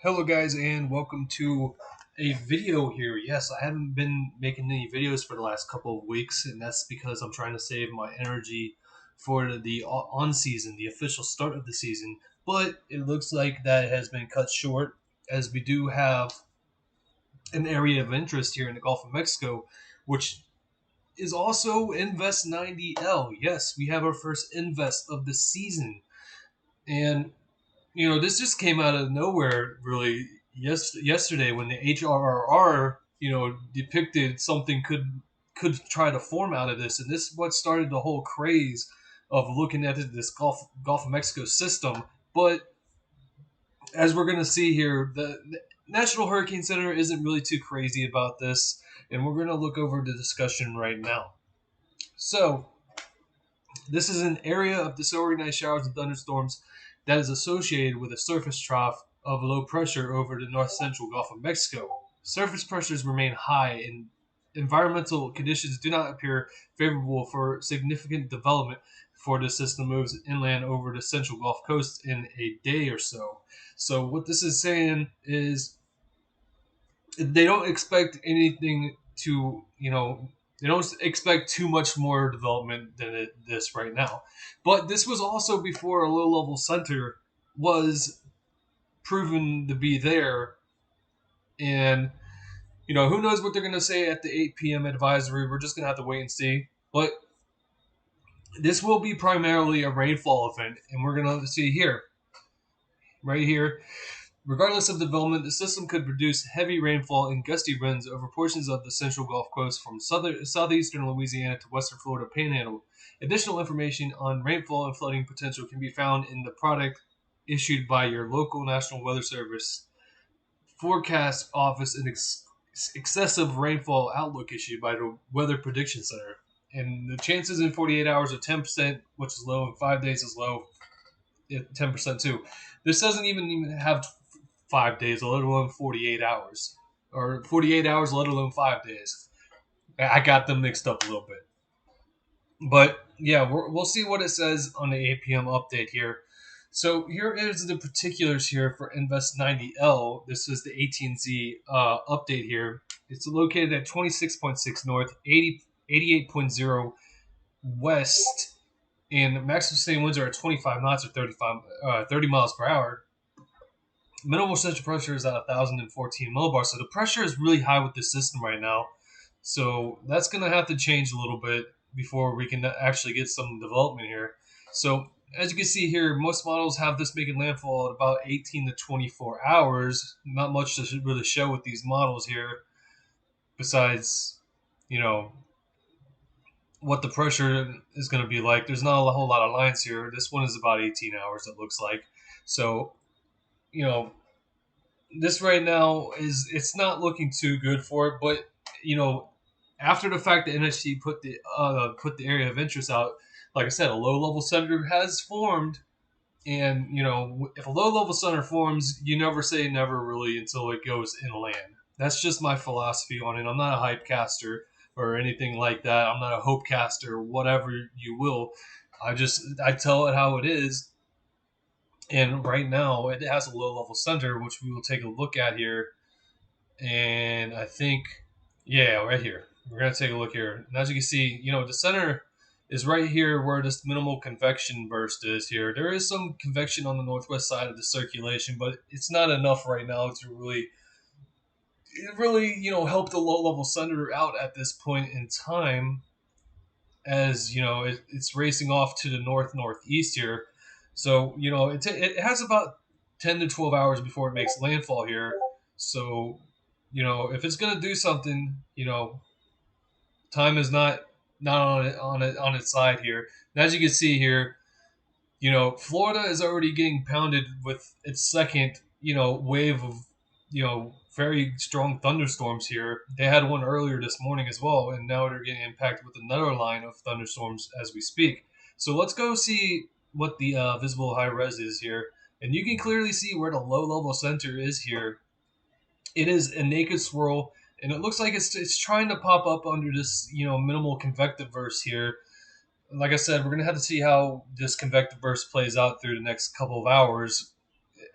Hello guys and welcome to a video here. Yes, I haven't been making any videos for the last couple of weeks, and that's because I'm trying to save my energy for the on season, the official start of the season. But it looks like that has been cut short, as we do have an area of interest here in the Gulf of Mexico, which is also Invest 90L. Yes, we have our first invest of the season. And this just came out of nowhere, really. Yesterday, when the HRRR, depicted something could try to form out of this, and this is what started the whole craze of looking at this Gulf of Mexico system. But as we're gonna see here, the National Hurricane Center isn't really too crazy about this, and we're gonna look over the discussion right now. So, this is an area of disorganized showers and thunderstorms that is associated with a surface trough of low pressure over the north central Gulf of Mexico. Surface pressures remain high and environmental conditions do not appear favorable for significant development before the system moves inland over the central Gulf Coast in a day or so. So, what this is saying is they don't expect anything to, they don't expect too much more development than this right now. But this was also before a low level center was proven to be there. And, who knows what they're going to say at the 8 p.m. advisory. We're just going to have to wait and see. But this will be primarily a rainfall event. And we're going to see here, right here, regardless of development, the system could produce heavy rainfall and gusty winds over portions of the central Gulf Coast from southeastern Louisiana to western Florida Panhandle. Additional information on rainfall and flooding potential can be found in the product issued by your local National Weather Service forecast office and excessive rainfall outlook issued by the Weather Prediction Center. And the chances in 48 hours are 10%, which is low, and 5 days is low, 10% too. This doesn't even have 5 days, let alone 48 hours. Or 48 hours, let alone 5 days. I got them mixed up a little bit. But yeah, we'll see what it says on the 8 p.m. update here. So here is the particulars here for Invest 90L. This is the 18Z update here. It's located at 26.6 north, 88.0 west, and maximum sustained winds are at 25 knots or 30 miles per hour. Minimal central pressure is at 1,014 millibars, so the pressure is really high with this system right now. So that's going to have to change a little bit before we can actually get some development here. So as you can see here, most models have this making landfall at about 18 to 24 hours. Not much to really show with these models here, besides, you know, what the pressure is going to be like. There's not a whole lot of lines here. This one is about 18 hours, it looks like. So, you know, this right now it's not looking too good for it. But after the fact that NHT put the area of interest out, like I said, a low level center has formed, and if a low level center forms, you never say never really until it goes inland. That's just my philosophy on it. I'm not a hype caster or anything like that. I'm not a hope caster, whatever you will. I tell it how it is, and right now, it has a low level center, which we will take a look at here. And I think, yeah, right here. We're going to take a look here. And as you can see, the center is right here where this minimal convection burst is here. There is some convection on the northwest side of the circulation, but it's not enough right now to really, help the low level center out at this point in time, as it's racing off to the northeast here. So it has about 10 to 12 hours before it makes landfall here. So if it's gonna do something, time is not on its side here. And as you can see here, Florida is already getting pounded with its second wave of very strong thunderstorms here. They had one earlier this morning as well, and now they're getting impacted with another line of thunderstorms as we speak. So let's go see what the visible high res is here. And you can clearly see where the low level center is here. It is a naked swirl, and it looks like it's trying to pop up under this minimal convective burst here. Like I said, we're gonna have to see how this convective burst plays out through the next couple of hours.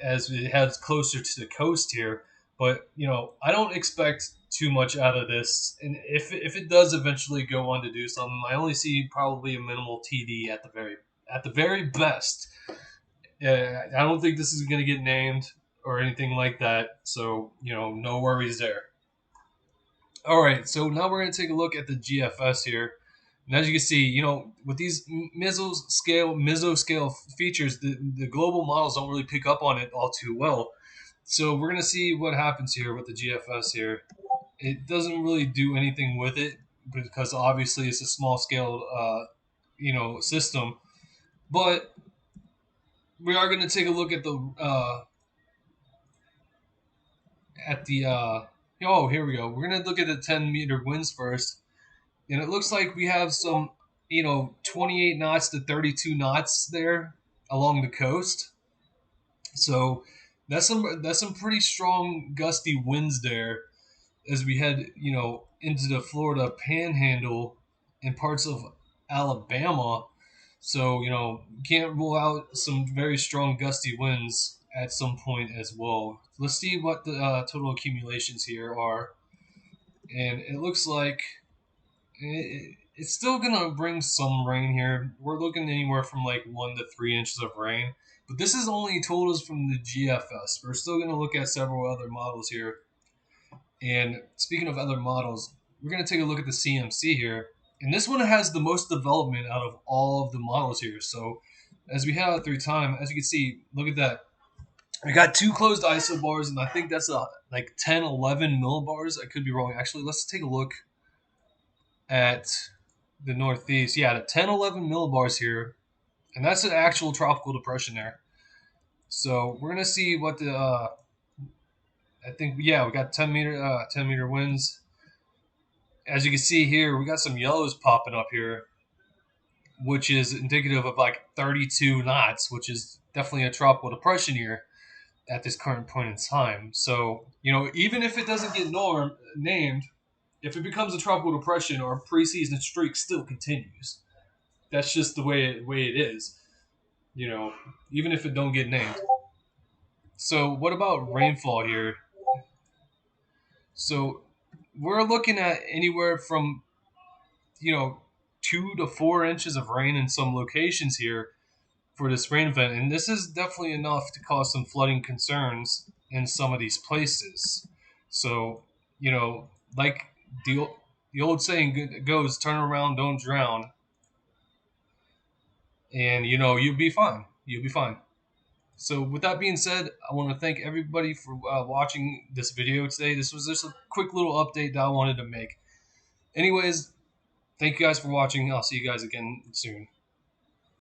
as it heads closer to the coast here. But I don't expect too much out of this, and if it does eventually go on to do something, I only see probably a minimal TD at the very best. I don't think this is going to get named or anything like that. So no worries there. All right, so now we're going to take a look at the GFS here. And as you can see, with these mesoscale features, the global models don't really pick up on it all too well. So we're going to see what happens here with the GFS here. It doesn't really do anything with it because obviously it's a small scale, system. But we are going to take a look at the oh, here we go. We're going to look at the 10-meter winds first. And it looks like we have some, 28 knots to 32 knots there along the coast. So that's some pretty strong gusty winds there as we head, into the Florida Panhandle and parts of Alabama. So can't rule out some very strong gusty winds at some point as well. Let's see what the total accumulations here are, and it looks like it's still gonna bring some rain here. We're looking anywhere from like 1 to 3 inches of rain, but this is only totals from the GFS. We're still gonna look at several other models here. And speaking of other models, we're gonna take a look at the CMC here, and this one has the most development out of all of the models here. So as we have through time, as you can see, look at that. I got two closed isobars, and I think that's like 10, 11 millibars. I could be wrong. Actually, let's take a look at the Northeast. Yeah, the 10, 11 millibars here, and that's an actual tropical depression there. So we're gonna see what the I think we got 10 meter winds. As you can see here, we got some yellows popping up here, which is indicative of like 32 knots, which is definitely a tropical depression here at this current point in time. So even if it doesn't get named, if it becomes a tropical depression, our preseason streak still continues. That's just the way it is. Even if it don't get named. So what about rainfall here? So we're looking at anywhere from 2 to 4 inches of rain in some locations here for this rain event, and this is definitely enough to cause some flooding concerns in some of these places. So like the old saying goes, "Turn around, don't drown," and you'll be fine. You'll be fine. So with that being said, I want to thank everybody for watching this video today. This was just a quick little update that I wanted to make. Anyways, thank you guys for watching. I'll see you guys again soon.